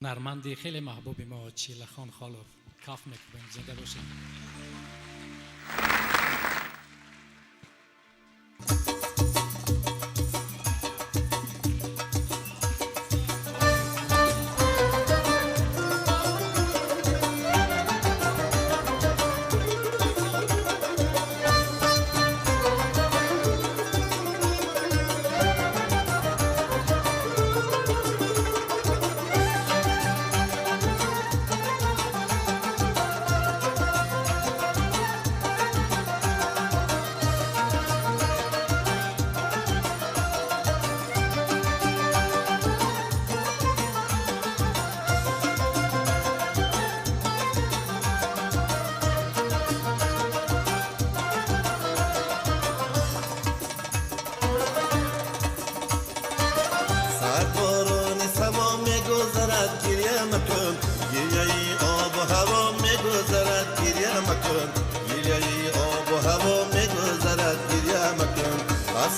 نرمندی خیلی محبوب ما چیله خان خالو کاف میکنیم. زنده باشید.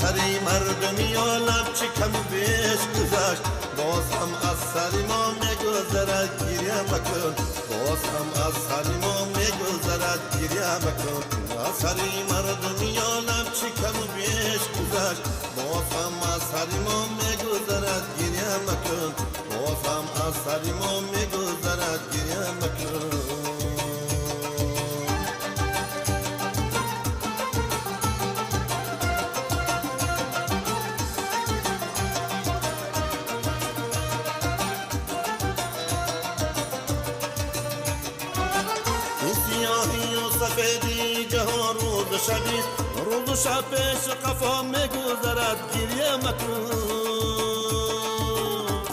سری مردمی عالم چه کم و بیش گذشت، باز هم از سری ما میگذرد گریه مکن، باز هم از سری ما میگذرد گریه مکن. از سری مردمی عالم چه کم و بیش گذشت، باز هم از سری ما میگذرد گریه مکن، باز هم از سری ما میگذرد گریه مکن. سفیدی جهان روز و شبیست، روز و شب پیش قفا میگذرد گریه مکن.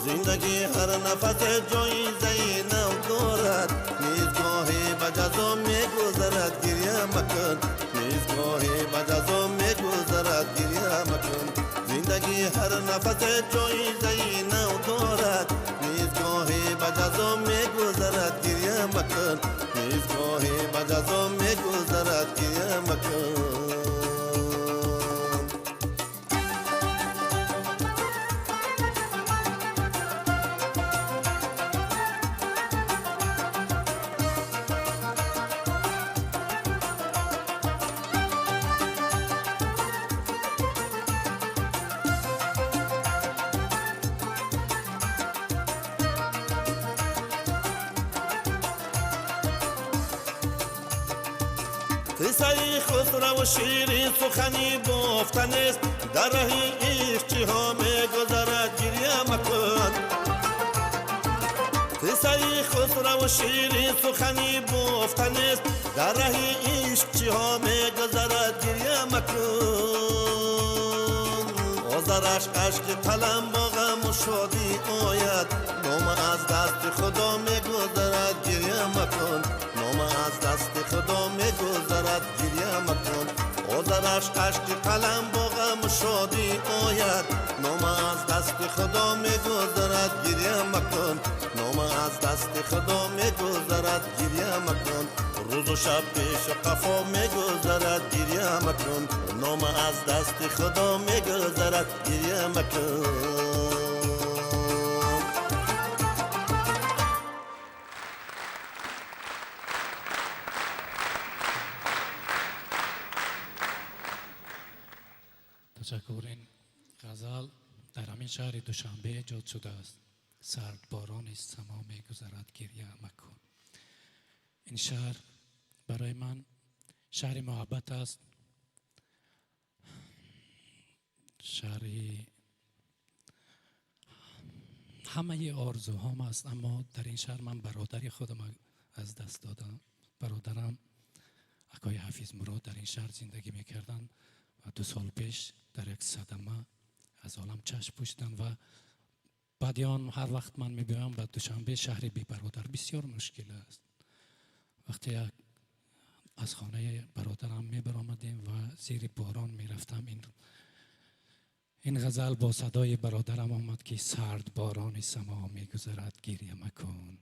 زندگی هر نفس جایزه نو دارد، نیزگاهی به جزا میگذرد گریه مکن، نیزگاهی به جزا میگذرد گریه مکن. زندگی هر نفس جایزه نو دارد، نیزگاهی به جزا میگذرد گریه مکن، نیزگاهی به جزا میگذرد گریه مکن. قصه خسرو و شیرین سخنی گفتنست، در راه عشق چه ها میگذرد گریه مکن. قصه خسرو و شیرین سخنی گفتنست، در راه عشق چه ها میگذرد گریه مکن. آذرش عشق قلم با غم و شادی آید، نام از دست خدا میگذرد گریه مکن، نام از دست خدا میگذرد گریه مکن. آذرش عشق قلم با غم و شادی آید، نام از دست خدا میگذرد گریه مکن، نام از دست خدا میگذرد گریه مکن. روز و شب پیش قفا میگذرد گریه مکن، نام از دست خدا میگذرد گریه مکن. تشکر. این غزل در همین شهر دوشنبه ایجاد شده است. سرد باران سما میگذرد گریه مکن. این شهر برای من شهر محبت است، شهری همه آرزوهام است. اما در این شهر من برادری خودم از دست دادم. برادرم اکای حفیظ مراد در این شهر زندگی میکردن و 2 سال پیش در یک صدمه از عالم چشم پوشیدن و بعدیان هر وقت من میبینم به دوشنبه شهر بی برادر بسیار مشکل است. وقتی از خانه برادرم میبرآمدیم و زیر باران میرفتم، این غزل با صدای برادرم آمد که سرد باران سما میگذرد گریه مکن،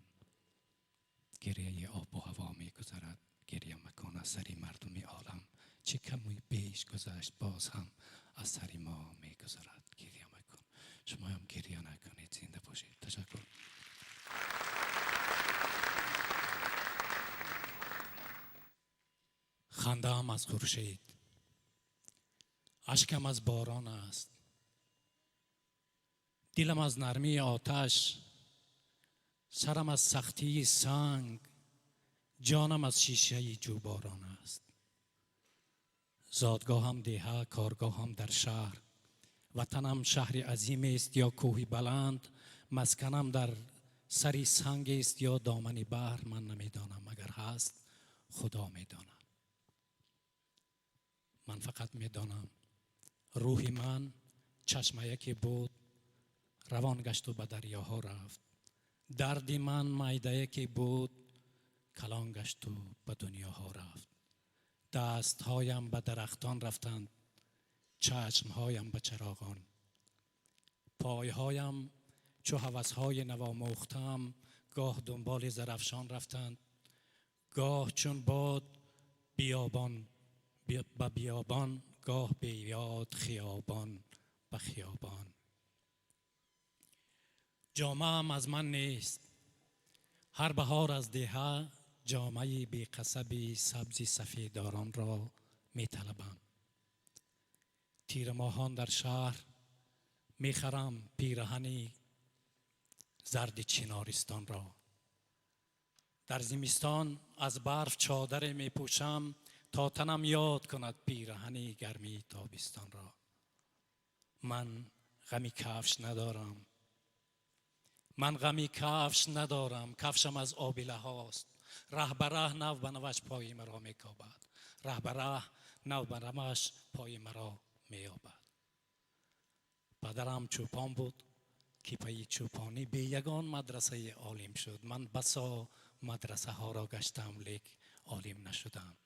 گریه آب و هوا میگذرد گریه مکن. از سری مردمی عالم چه کم و بیش گذشت، باز هم از سری ما میگذرد گریه مکن. شما هم گریه نکنید. زنده باشید. تشکر. خنده هم از خورشید، اشکم از باران است، دلم از نرمی آتش، سرم از سختی سنگ، جانم از شیشه جوباران است. زادگاهم دیه، کارگاهم در شهر، وطنم شهر عظیم است یا کوهی بلند، مسکنم در سری سنگ است یا دامنی بحر. من نمیدانم، مگر هست خدا میداند. من فقط میدانم روحی من چشمه یکی بود، روان گشت و به دریاها رفت. دردی من معده یکی بود، کلان گشت و به دنیاها رفت. دستهایم به درختان رفتند، چشمهایم به چراغان. پایهایم چو هوسهای نواموختم، گاه دنبال زرفشان رفتند، گاه چون باد بیابان به بیابان، گاه بیاد خیابان به خیابان. جامه هم از من نیست، هر بهار از دیه جامه بی قصبی سبزی سفیداران را می طلبم. تیر ماهان در شهر می خرم پیرهنی زرد چنارستان را. در زمستان از برف چادر می پوشم، تا تنم یاد کند پیرهنی گرمی تابستان را. من غمی کفش ندارم، من غمی کفش ندارم، کفشم از آبله هاست. ره به ره نو به نوش پای مرا می کابد، ره به ره نو به نوش پای مرا می یابد. پدرم چوپان بود که پای چوپانی به یگان مدرسه عالم شد. من بسا مدرسه ها را گشتم لیک عالم نشدم.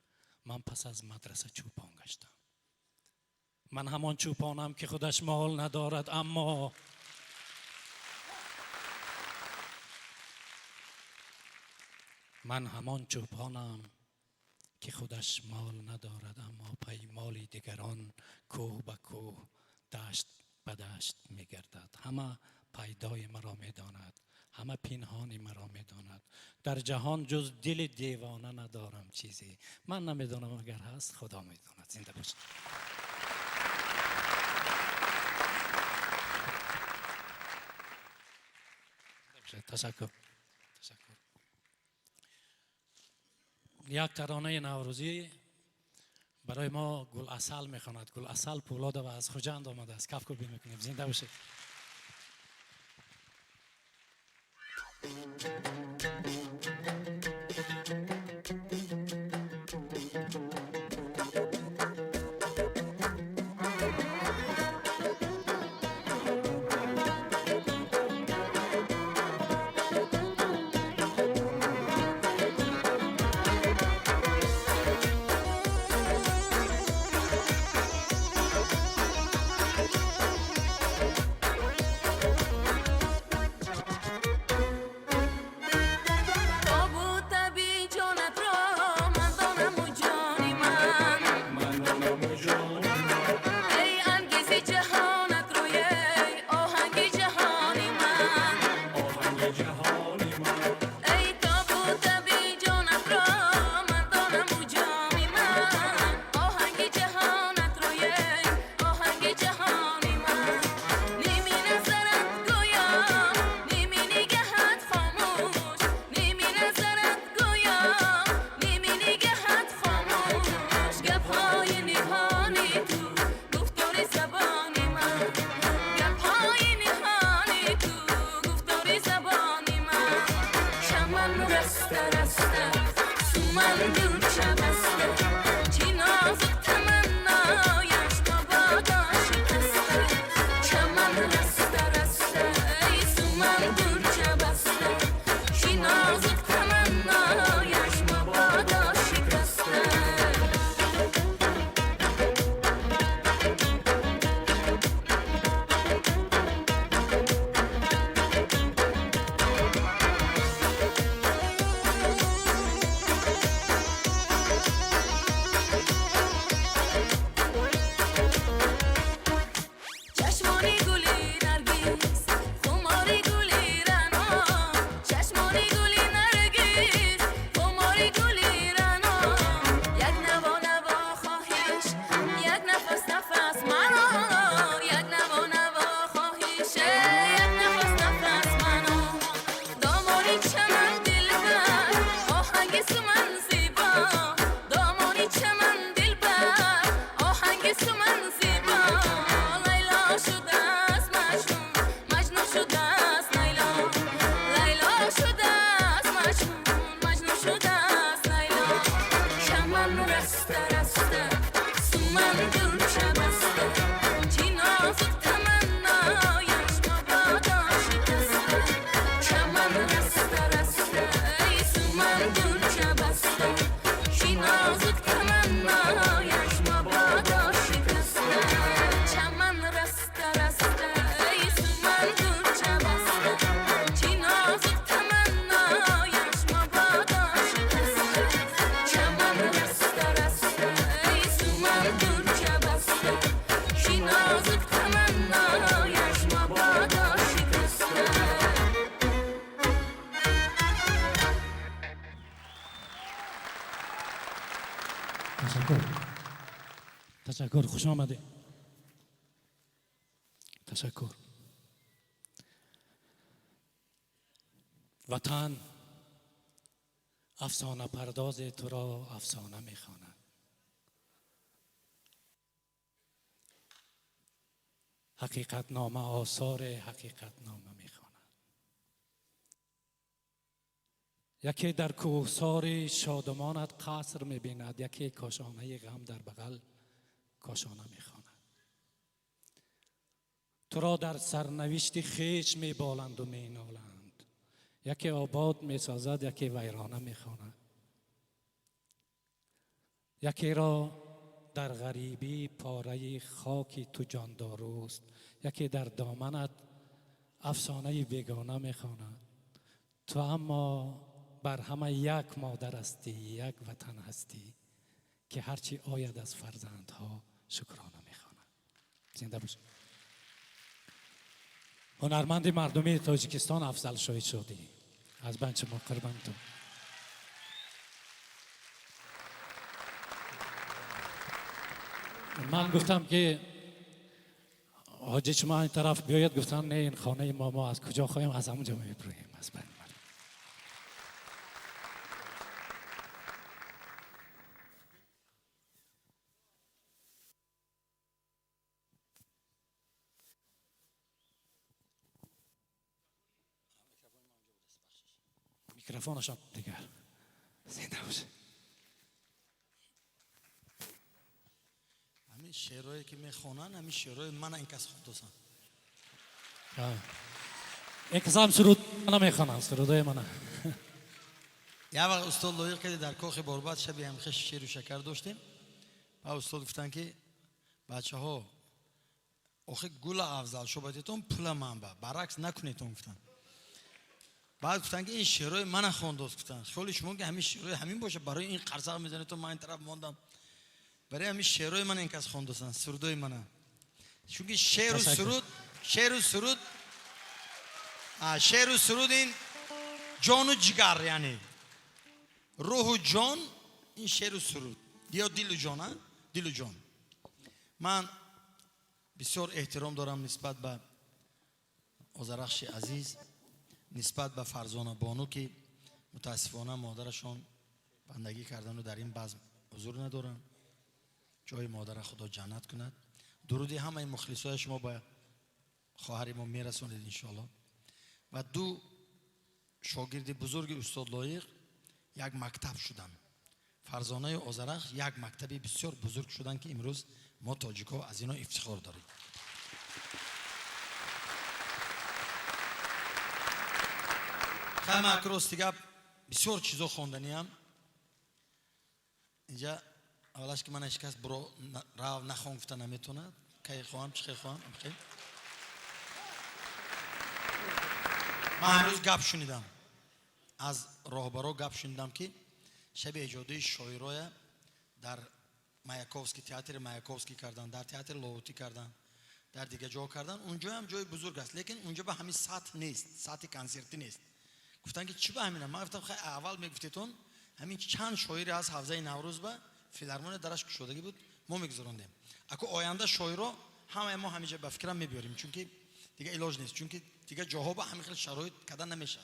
من پس از مدرسه چوپان گشتم. من همان چوپانم که خودش مال ندارد، اما من همان چوپانم که خودش مال ندارد، اما پی مال دیگران کوه به کوه دشت به دشت می گردد. همه پیدای مرا می داند، همه پنهان مرا می داند. در جهان جز دل دیوانه ندارم چیزی. من نمیدانم، اگر هست خدا می داند. زنده باشید. تشکر. یک ترانه نوروزی برای ما گل عسل میخواند. گل عسل پولاد و از خوجند آمده است. کف کوبی میکنیم. زنده باشید. تشکر، خوش آمده. تشکر. وطن افسانه پرداز تو را افسانه میخواند. حقیقت نامه آثار حقیقت نامه میخواند. یکی در کوهسار شادمانت قصر میبیند، یکی کاشانه غم در بغل کاشانه میخواند. تو را در سرنوشت خویش میبالند و مینالند، یکی آباد میسازد، یکی ویرانه میخواند. یکی را در غریبی پاره خاکی تو جانداروست، یکی در دامنت افسانه بیگانه میخواند. تو اما بر همه یک مادر هستی، یک وطن هستی که هرچی آید از فرزندها شکرانه میخواند. زنده باش. هنرمند مردمی تاجیکستان افضل شاهد شدی. از بنچ ما قربان تو. من گفتم که حاجی شما این طرف بیاید، گفتن نه این خانه ما از کجا خواهیم؟ از همونجا میبریم. از بین میکروفونشان دیگر زنده باشه. همین شعرهایی که میخونن همین شعرهای من این کس خود دوستم. این کس هم سرود من میخوانن، سرودای من. یه وقت استاد لایق کردی در کاخ باربد شبیه هم خش شیر و شکر داشتیم و استاد گفتن که بچه ها آخه گل افضل شباتیتون پول من برعکس نکنیتون گفتن. بعد گفتن که این شعرهای من خوانده است. گفتن خیلی شما که همین شعرهای همین باشه، برای این قرصق میزنیتون من این طرف ماندم. برای همین شعرهای من این کس خوانده است، سرودای من. چون که شعر و سرود این جان و جگر، یعنی روح و جان، این شعر و سرود یا دل و جان. دل و جان. من بسیار احترام دارم نسبت به آذرخش عزیز، نسبت به فرزانه بانو که متاسفانه مادرشان بندگی کردن و در این بزم حضور ندارن. جای مادر خدا جنت کند. درودی همه مخلصای شما به خواهر ما میرسونید انشاءالله. و دو شاگرد بزرگ استاد لایق یک مکتب شدن. فرزانه آذرخش یک مکتبی بسیار بزرگ شدن که امروز ما تاجیک‌ها از اینا افتخار داریم. خیلی مکروس دیگه بسیار چیزا خوندنی هم اینجا. اولش که من اشکست برو راو نخوان گفتن نمیتونه که خواهم چه خواهم. من هنوز گپ شنیدم از راهبرا، گپ شنیدم که شب اجاده شاعرای در مایاکوفسکی، تئاتر مایاکوفسکی کردن، در تئاتر لاوتی کردن، در دیگه جا کردن. اونجا هم جای بزرگ است، لیکن اونجا به همین سطح نیست، سطح کنسرتی نیست. گفتن که چی به همینه؟ من گفتم خیلی اول میگفتیتون همین چند شاعری از حوزه نوروز به فیلارمونی درش گشودگی بود ما میگذروندیم. اگه آینده شاعرها همه ما همینجا به فکرم میبریم، چون که دیگه علاج نیست، چون که دیگه جاها به همین خیلی شرایط کردن نمیشه.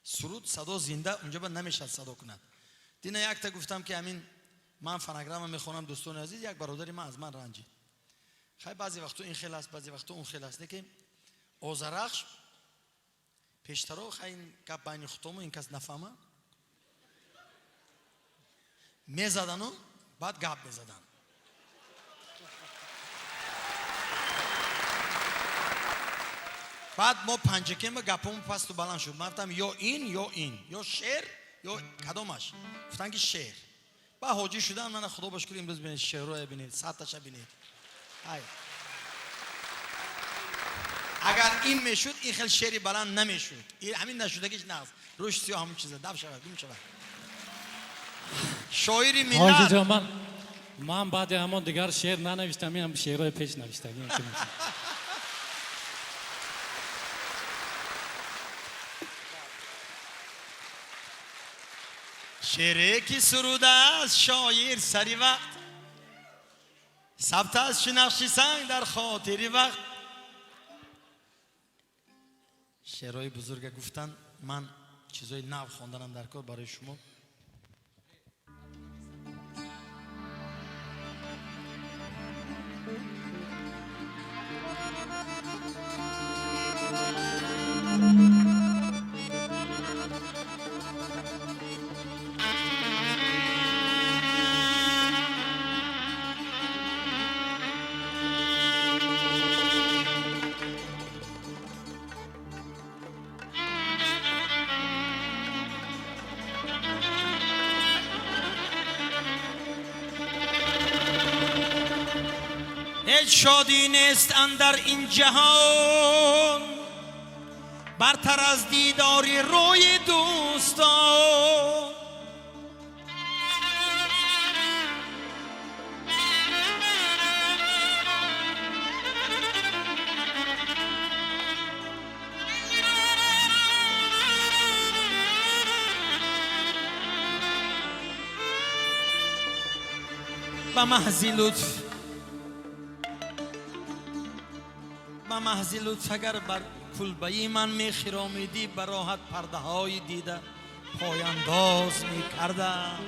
سرود صدا زنده اونجا به نمیشه صدا کنه. دینا یک تا گفتم که همین من فنگرام میخونم دوستان عزیز، یک برادری من از من رنجید. خیلی بعضی وقتا این خیلی است، بعضی وقتا اون خیلی است. لیکن آذرخش پیشترا خیلی گپ بین خودمون این کس نفهمه میزدن و بعد گپ میزدن. بعد ما پنجکیم به گپمون پست و بلند شد. من گفتم یا این یا شعر یا کدامش؟ گفتن که شعر. بعد حاجی شدن. من خدا بشکر امروز ببینید شعر رو ببینید، سطحش ببینید. اگر این میشد این خیلی شعری بلند نمیشد. این همین نشدگیش نقص روش سیاه همون چیزه دب شود گم شود. شاعری ملت من بعد همون دیگر شعر ننوشتم، این هم شعرهای پیش نوشتم. شعری که سروده از شاعر سری وقت ثبت از نقشی سنگ در خاطری وقت. شعرهای بزرگ گفتن، من چیزای نو خواندنم در کار برای شما. هیچ شادی نیست اندر این جهان برتر از دیداری روی دوستان. به محض لطف اگر بر کلبه‌ی من میخرامیدی، به راحت پرده های دیده پایانداز میکردم.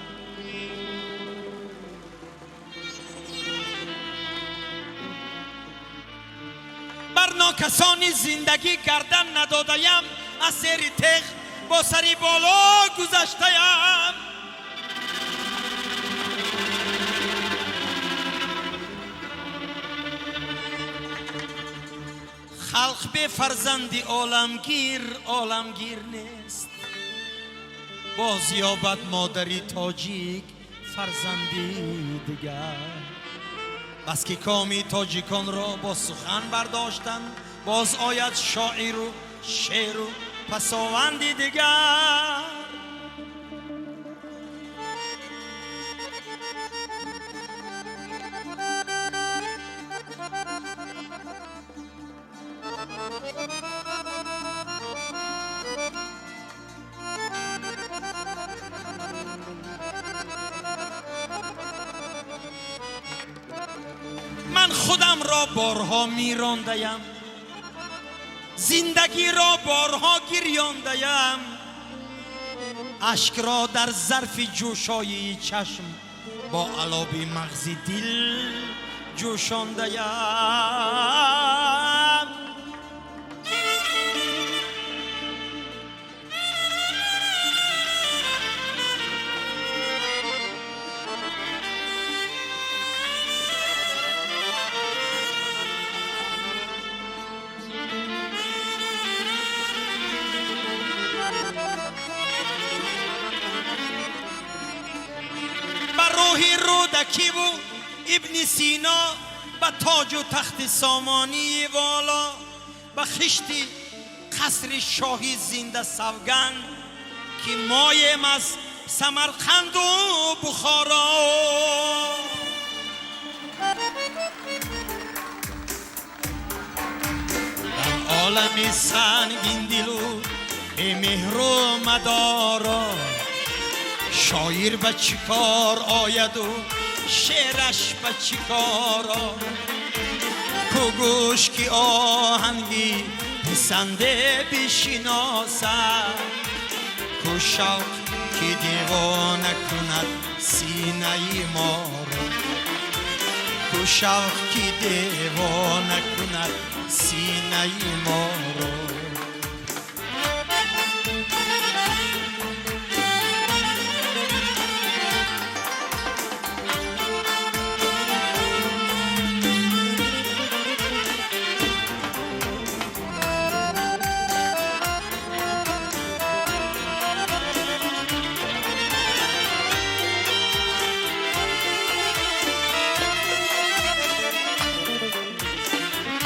بر ناکسانی زندگی گردن ندادیم، از زیر تخت با سری بالا گذشتیم. خلق به فرزندی عالمگیر نیست، باز یابد مادری تاجیک فرزندی دیگر. بس که کامی تاجیکان را با سخن برداشتن، باز آید شاعر و شعر و پساوندی دیگر. من خودم را بارها میراندیم، زندگی را بارها گریاندیم، اشک را در ظرف جوشایی چشم با علابی مغزی دل جوشاندیم. روحی رودکی و ابن سینا، به تاج و تخت سامانی والا، به خشتی قصر شاهی زنده سوگند که مایم از سمرقند و بخارا. در عالم سنگین دل و بی مهر و مدارا، شاعر به چی کار آید و شعرش به چی کار؟ کو گوش کی آهنگی پسنده بشناسد، کو شوق کی دیوانه کند سینه ما را، کو شوق کی دیوانه کند سینه ما را.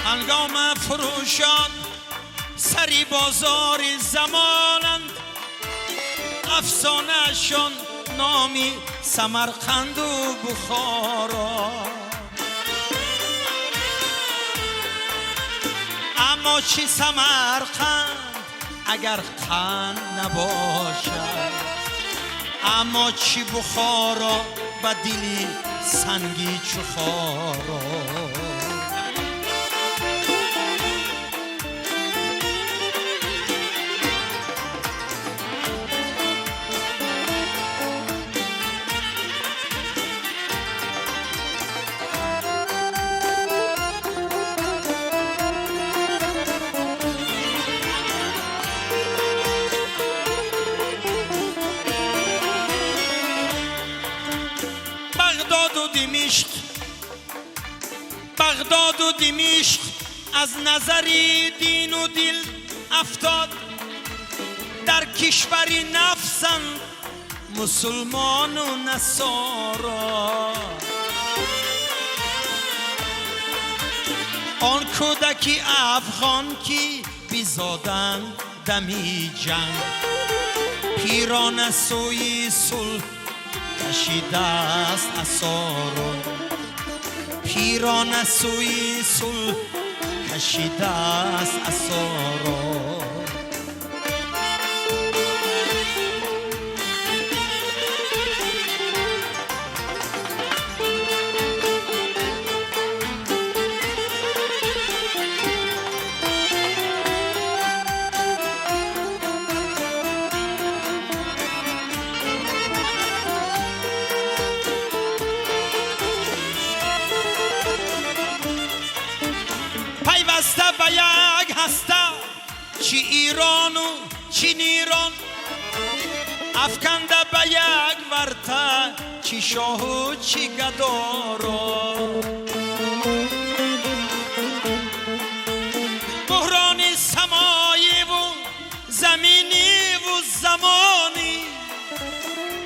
هنگام فروشان سری بازار زمانند، افسانه شان نامی سمرقند و بخارا. اما چی سمرقند اگر قند نباشد، اما چی بخارا و دلی سنگی چو خارا بغداد و دمشق از نظری دین و دل افتاد در کشوری نفسند مسلمان و نصارا آن کودکی افغان کی بیزادن دمی جنگ پیران سوی صلح کشیده است اسارا پیران سوی صلح کشیده است اسارا به یک هسته چی ایران و چی نیران افکنده به یک ورته چی شاه و چی گدارا بحران سمایی و زمینی و زمانی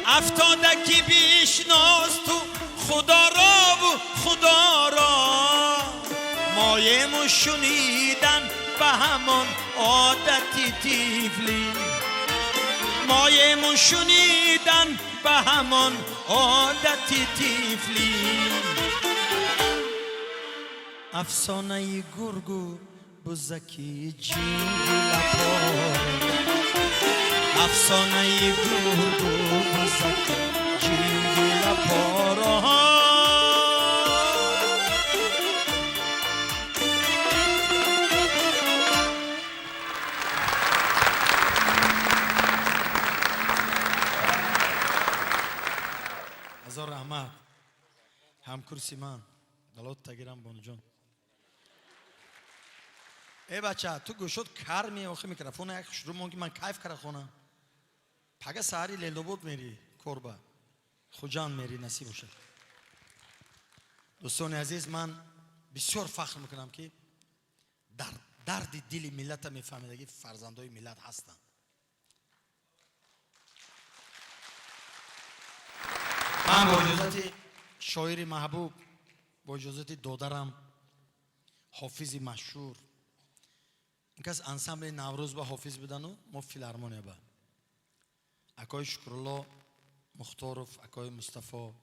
افتاده کی بیشناس تو خدا را و خدا را مایم شنیدن به همان عادتی تیفلی مایم شنیدن به همان عادتی تیفلی افسانه گرگو بزکی جنگی لپاره افسانه گرگو بزکی جنگی لپاره رحمت هم کرسی من دلوت تگیرم بانو جان ای بچه تو گوشت کار می آخه میکروفون یک شروع مونگی من کیف کرده خونه پگه سهری لیلو بود میری کربه خوجان میری نصیب باشه دوستان عزیز من بسیار فخر میکنم که در درد دل ملت میفهمیدگی فرزندای ملت هستن من با اجازت شاعر محبوب با اجازت دادرم حافظ مشهور این کس انسامبل نوروز با حافظ بدن و ما فیلارمونیا با اکای شکرالله مختارف اکای مصطفی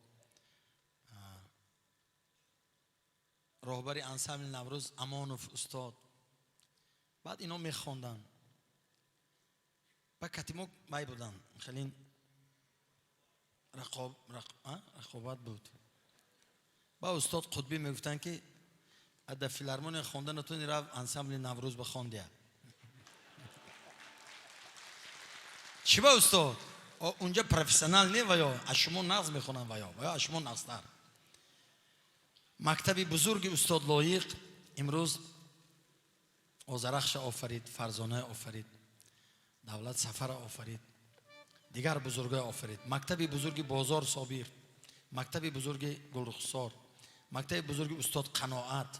راهبر انسامبل نوروز امانوف استاد بعد اینا میخوندن با کتیمو مای بودن خیلی رقابت بود با استاد قطبی میگفتن که در فیلارمونی خوندن تو نیرو انسامبل نوروز بخوندی چی با استاد اونجا پروفسیونال نی و یا اشمو نغز میخونن و یا اشمو نغزتر مکتبی بزرگ استاد لایق امروز آذرخش آفرید فرزانه آفرید دولت سفر آفرید دیگر بزرگای آفرید مکتب بزرگ بازار صابر مکتب بزرگ گلرخسار مکتب بزرگ استاد قناعت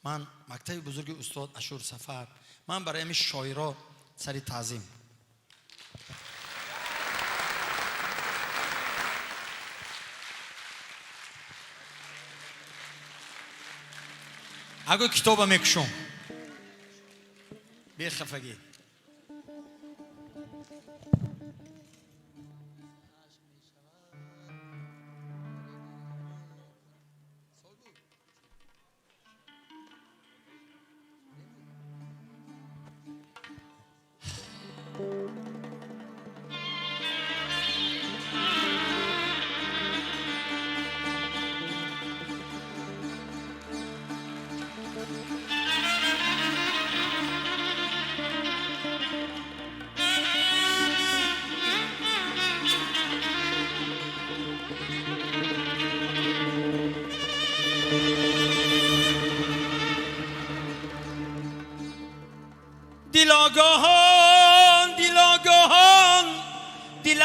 من مکتب بزرگ استاد اشور سفر من برای همین شاعرها سری تعظیم اگه کتاب میکشم بی خفگی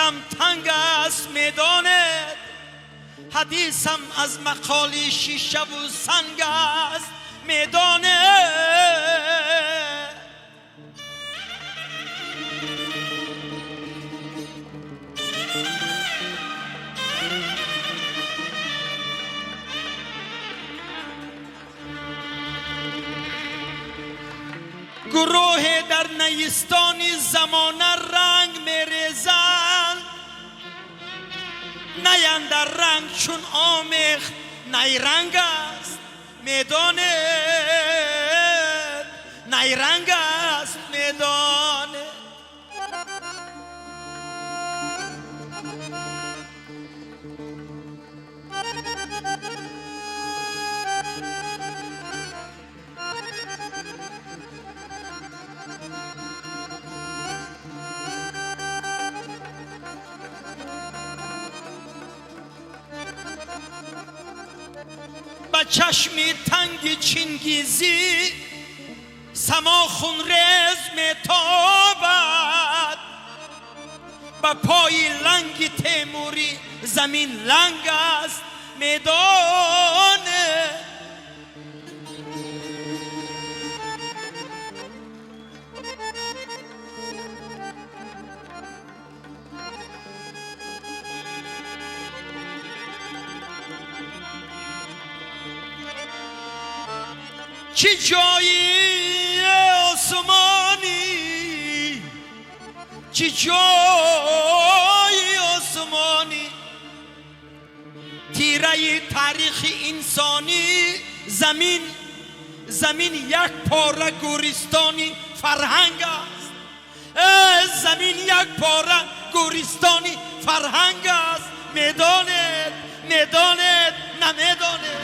دلم تنگ است میداند، حدیثم از مقالی شیشه و سنگ است میداند. گروه در نیستان زمانه رنگ میریزند، نیند در رنگ چون آمیخت نیرنگ است میداند، نیرنگ است میداند. با چشمی تنگ چنگیزی سما خونریز میتابد، با پای لنگ تیموری زمین لنگ است میدانه. چه جایی آسمانی، چه جایی آسمانی، تیره تاریخ انسانی، زمین زمین یک پاره گورستانی فرهنگ است، زمین یک پاره گورستانی فرهنگ است میداند، میداند نمیداند.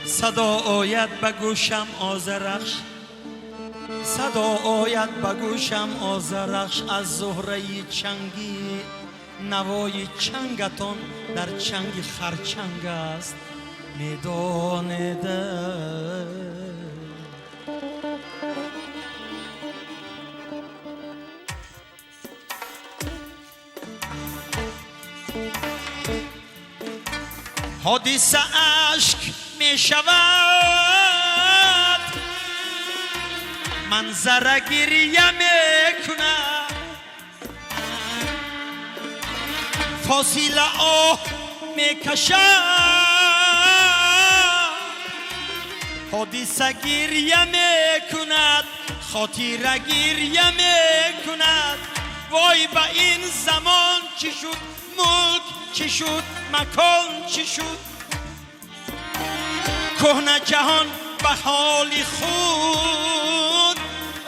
صدا آید به گوشم آذرخش، صدا آید به گوشم آذرخش، از زهره چنگی نوای چنگتان در چنگ خرچنگ است میدانید. حادثه عشق می شود، منظره گریه می کند، فاصله آه می کشد، حادثه گریه می کند، خاطره گریه می کند. وای با این زمان چی شد، ملک چی شد، مکان چی شد، کهنه جهان به حال خود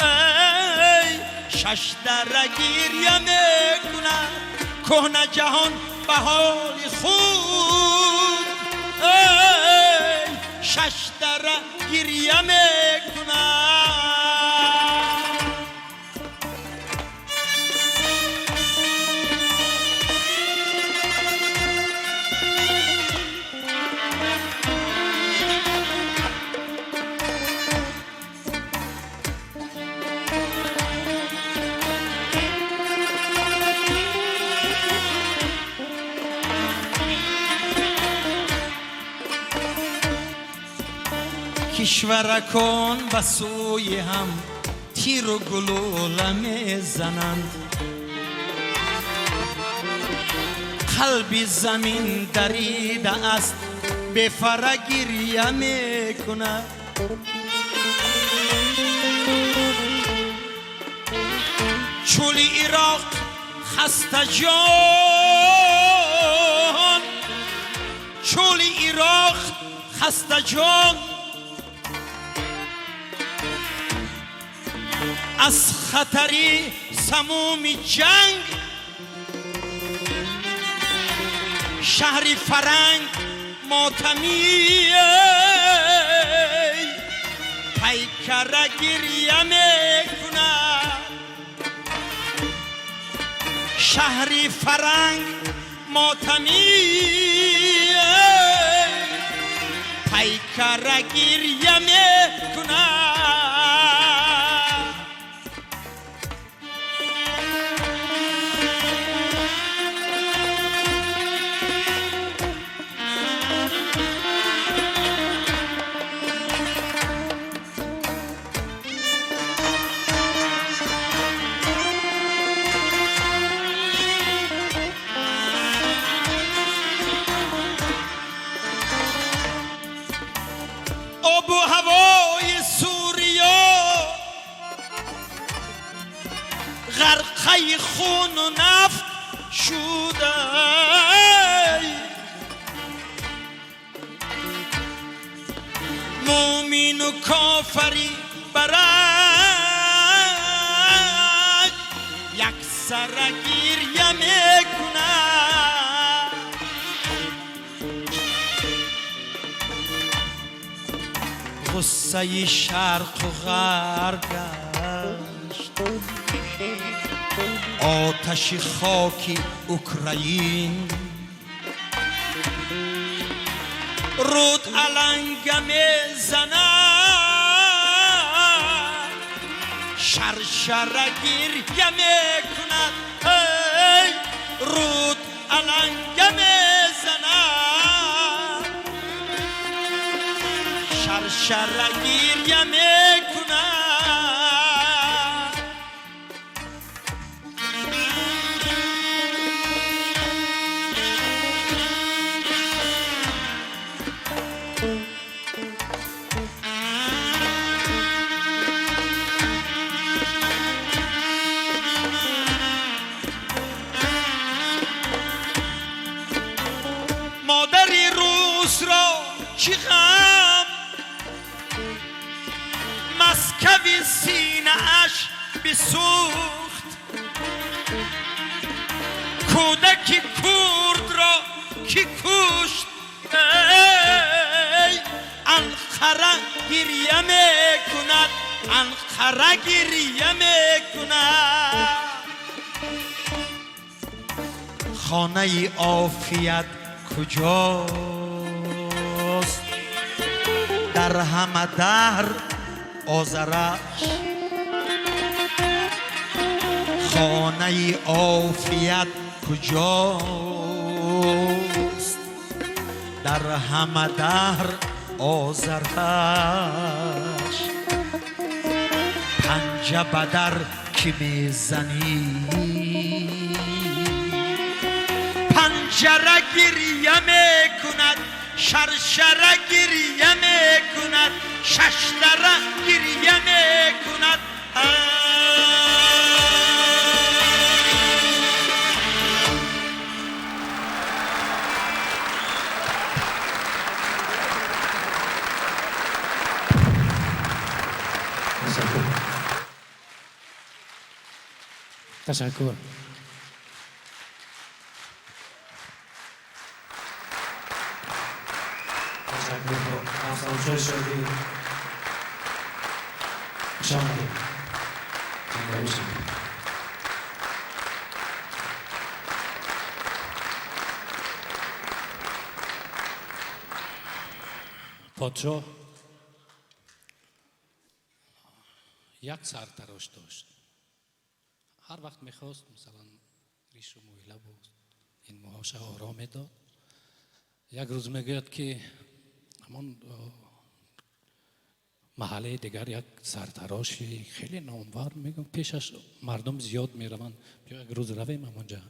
ای شش دره گریه میکند، کهنه جهان به حال خود ای شش دره گریه میکند. کشورکان به سوی هم تیر و گلوله میزنند، قلب زمین دریده است به فره گریه میکند. چول عراق خسته جان، چول عراق خسته جان، از خطری سموم جنگ شهر فرنگ ماتمی پیک پیکر گریه میکند شهری فرنگ ماتمی پیکر گریه میکند آب و هوای سوریا غرقه خون و نفت شده مومن و کافری برک یک سر گریه میکنند غصه شرق و غرب گشت آتش خاکی اوکراین رود علنگ میزند شرشره گریه میکند رود علنگ میزند شرشره گریه میکند مادری روس را چی غم مسکوی سینه اش بسوخت کودک کرد را کی کشت انقره گریه میکند انقره گریه میکند خانه عافیت کجاست در همه دهر آذرش خانه عافیت کجاست در همه دهر آذرش پنجه بدر کی میزنی پنجره گریه میکند شرشره گریه میکند ششدره گریه میکند تشکر. تشکر شدی. خوش آمدید. زنده باشید. پادشاه یک سرتراش داشت. هر وقت میخواست مثلا ریش و مویله بود این موهاش آرام داد. یک روز میگوید که همون محله دیگر یک سرتراشی خیلی نامور میگم پیشش مردم زیاد میروند بیا یک روز رویم همونجا.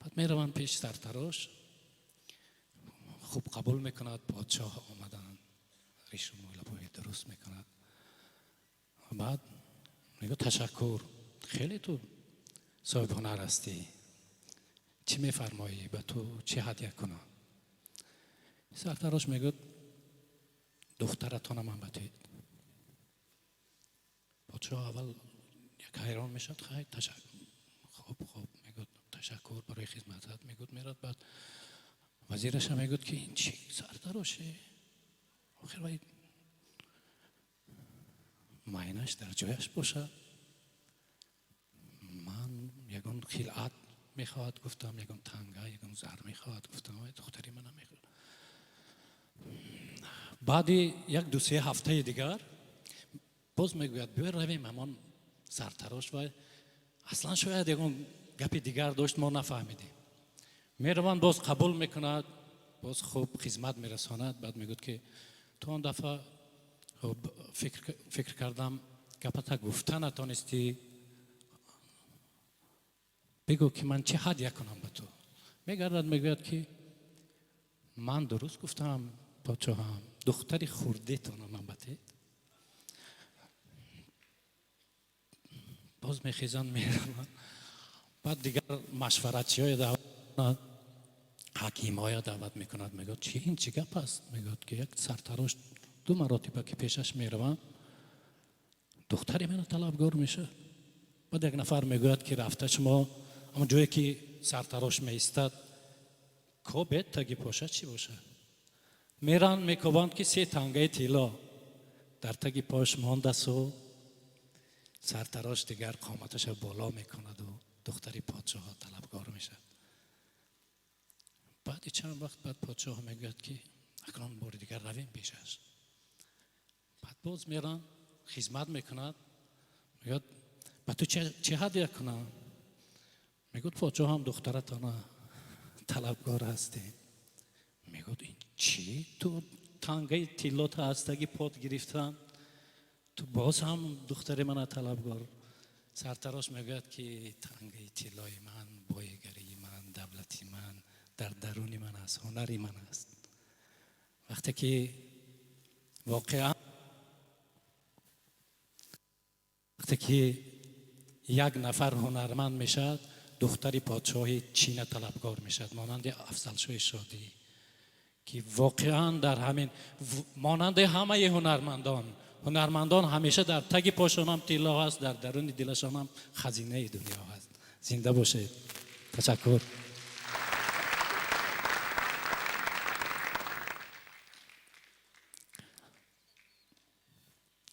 بعد میروند پیش سرتراش خوب قبول میکند. پادشاه آمدن ریش و مویله درست میکند. بعد میگه تشکر خیلی تو صاحب هنر هستی چی میفرمایی به تو چی هدیه کنم. سرتراش میگه دخترتان من بدید. پادشاه اول یک حیران میشد خیلی تشکر خوب میگه تشکر برای خدمتت میگه میرد. بعد وزیرش هم میگه که این چی سرتراشه آخر باید معاینش در جایش باشه. من یگان خلعت میخواد گفتم، یگان تنگه، یگان زر میخواد گفتم دختری من نمیخواد. بعد یک دو سه هفته دیگر باز میگوید بیا رویم همان سرتراش و اصلا شاید یگان گپ دیگر داشت ما نفهمیدیم. میروند باز قبول میکند، باز خوب خدمت میرساند. بعد میگوید که تو آن دفعه فکر کردم گپتا گفته نتانستی، بگو که من چه هدیه کنم به تو. میگردد میگوید که من درست گفتم پادشاهم، دختری خورده تانم البته. باز میخیزن میرن. بعد دیگر مشورتچی های دعوت میکند، حکیم های دعوت میکند. میگوید چی این چی گپ است؟ میگوید که یک سرتراش 2 مراتبه که پیشش میروم دختری من طلبگار میشه. بعد یک نفر میگوید که رفته شما اما جایی که سرتراش میستد کوبت تگی پاشه چی باشه؟ میرن میکوبند که 3 تنگه طلا در تگی پاش مانده سو سرتراش دیگر قامتش بالا میکند و دختری پادشاه طلبگار میشه. بعد چند وقت بعد پادشاه میگوید که اکنون بار دیگر رویم پیشش. بعد باز میرن خدمت میکند، میگوید با تو چه هدیه کنم؟ میگوید پادشاه هم دخترتان طلبگار هستی. میگوید این چی؟ تو تنگه طلات هستگی پاد گرفتن، تو باز هم دختر من طلبگار. سرتراش میگوید که تنگه طلای من، بایگری من، دولتی من در درون من است، هنری من است. وقتی که واقعا یک نفر هنرمند میشد، دختری پادشاهی چین طلبگار میشد، مانند افضل شاه شادی که واقعا در همین مانند همه هنرمندان همیشه در تگ پاشان هم طلا هست، در درون دلشان هم خزینه دنیا هست. زنده باشید. تشکر.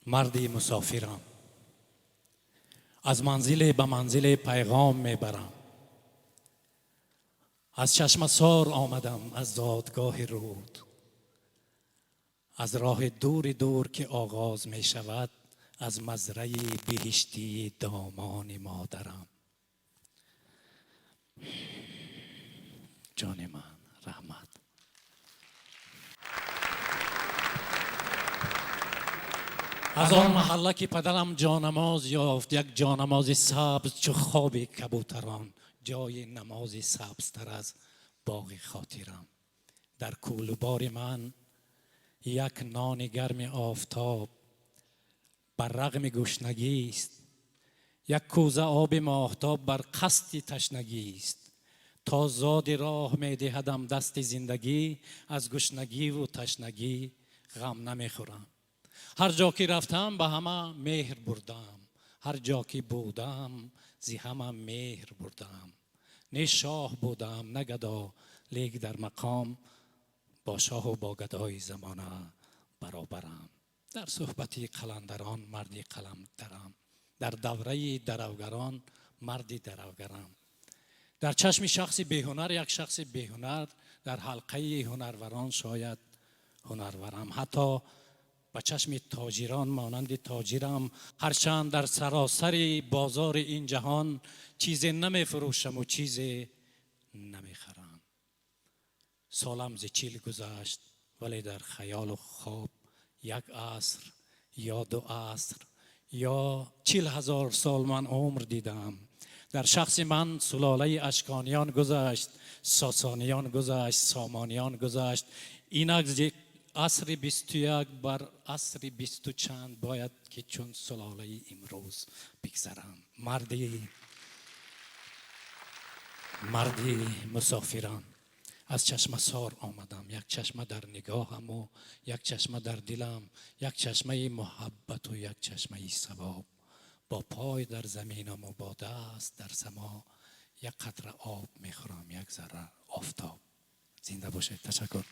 مردی مسافرم، از منزل به منزل پیغام میبرم. از چشم سار آمدم از دادگاه رود، از راه دور دور که آغاز می شود از مزرعه بهشتی دامان مادرم. جان من رحمت. از آن محله که پدرم جانماز یافت، یک جانماز سبز چو خواب کبوتران، جای نماز سبزتر از باغ خاطرم. در کولبار من یک نان گرم آفتاب بر رغم گشنگی است، یک کوزه آب ماهتاب بر قصد تشنگی است. تا زاد راه می دهدم دست زندگی، از گشنگی و تشنگی غم نمی خورم. هر جا که رفتم به همه مهر بردم، هر جا که بودم زی همه مهر بردم. نه شاه بودم نه گدا، لیک در مقام با شاه و با گدای زمانه برابرم. در صحبتی قلندران مردی قلمدرم، در دوره دروگران مردی دروگرم. در چشم شخص بیهنر یک شخص بیهنر، در حلقه هنروران شاید هنرورم. حتی به چشم تاجران مانند تاجرم، هرچند در سراسر بازار این جهان چیزی نمی فروشم و چیزی نمی خرم. سالم ز 40 گذشت ولی در خیال و خواب یک عصر یا 2 عصر یا 40,000 سال من عمر دیدم. در شخص من سلاله اشکانیان گذشت، ساسانیان گذشت، سامانیان گذشت. اینک ز عصر 21 بر عصر 20 چند باید که چون سلاله امروز بگذرم. مردی مسافرم، از چشم سار آمدم، یک چشمه در نگاهم و یک چشمه در دلم، یک چشمه محبت و یک چشمه ثواب. با پای در زمینم و با دست در سما، یک قطره آب میخورم، یک ذره آفتاب. زنده باشید. تشکر.